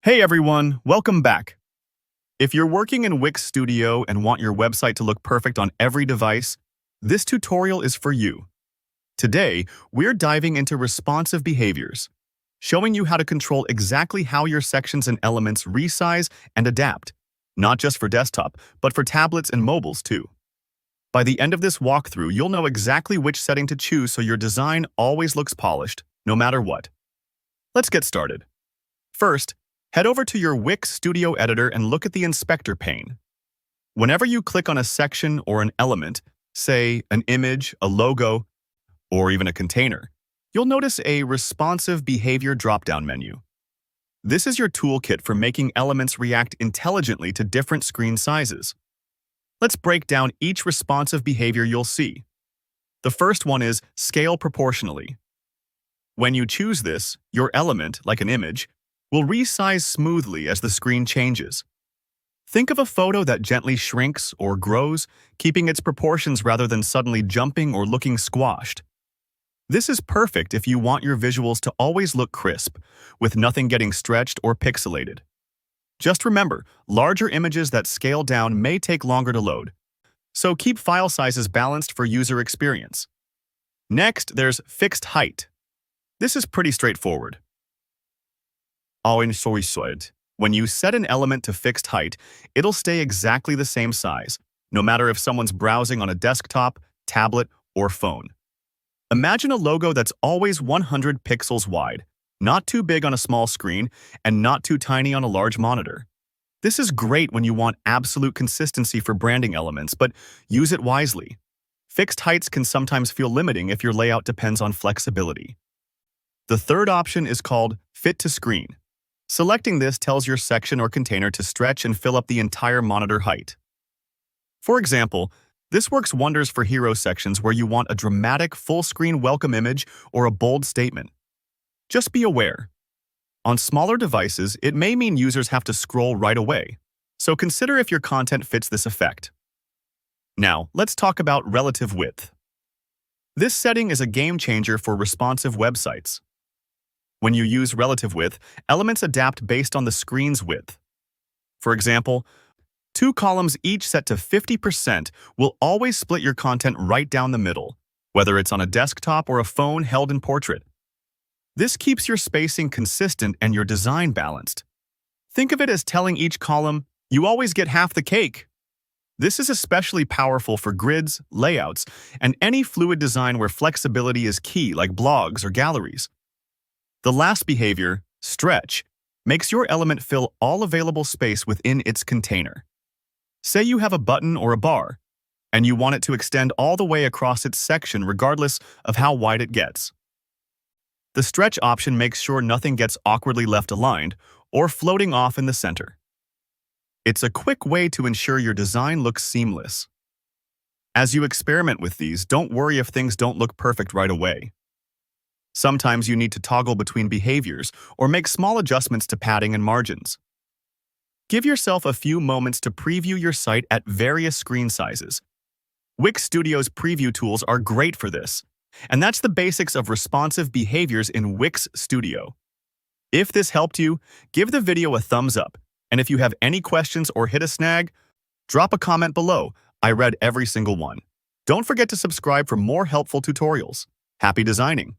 Hey everyone, welcome back. If you're working in Wix Studio and want your website to look perfect on every device, this tutorial is for you. Today, we're diving into responsive behaviors, showing you how to control exactly how your sections and elements resize and adapt, not just for desktop, but for tablets and mobiles too. By the end of this walkthrough, you'll know exactly which setting to choose so your design always looks polished, no matter what. Let's get started. First, head over to your Wix Studio Editor and look at the Inspector pane. Whenever you click on a section or an element, say an image, a logo, or even a container, you'll notice a Responsive Behavior drop-down menu. This is your toolkit for making elements react intelligently to different screen sizes. Let's break down each responsive behavior you'll see. The first one is Scale Proportionally. When you choose this, your element, like an image, will resize smoothly as the screen changes. Think of a photo that gently shrinks or grows, keeping its proportions rather than suddenly jumping or looking squashed. This is perfect if you want your visuals to always look crisp, with nothing getting stretched or pixelated. Just remember, larger images that scale down may take longer to load, so keep file sizes balanced for user experience. Next, there's Fixed Height. This is pretty straightforward. When you set an element to fixed height, it'll stay exactly the same size, no matter if someone's browsing on a desktop, tablet, or phone. Imagine a logo that's always 100 pixels wide, not too big on a small screen, and not too tiny on a large monitor. This is great when you want absolute consistency for branding elements, but use it wisely. Fixed heights can sometimes feel limiting if your layout depends on flexibility. The third option is called Fit to Screen. Selecting this tells your section or container to stretch and fill up the entire monitor height. For example, this works wonders for hero sections where you want a dramatic full-screen welcome image or a bold statement. Just be aware. On smaller devices, it may mean users have to scroll right away, so consider if your content fits this effect. Now, let's talk about relative width. This setting is a game changer for responsive websites. When you use relative width, elements adapt based on the screen's width. For example, two columns each set to 50% will always split your content right down the middle, whether it's on a desktop or a phone held in portrait. This keeps your spacing consistent and your design balanced. Think of it as telling each column, you always get half the cake. This is especially powerful for grids, layouts, and any fluid design where flexibility is key, like blogs or galleries. The last behavior, Stretch, makes your element fill all available space within its container. Say you have a button or a bar, and you want it to extend all the way across its section regardless of how wide it gets. The Stretch option makes sure nothing gets awkwardly left aligned or floating off in the center. It's a quick way to ensure your design looks seamless. As you experiment with these, don't worry if things don't look perfect right away. Sometimes you need to toggle between behaviors or make small adjustments to padding and margins. Give yourself a few moments to preview your site at various screen sizes. Wix Studio's preview tools are great for this, and that's the basics of responsive behaviors in Wix Studio. If this helped you, give the video a thumbs up, and if you have any questions or hit a snag, drop a comment below. I read every single one. Don't forget to subscribe for more helpful tutorials. Happy designing!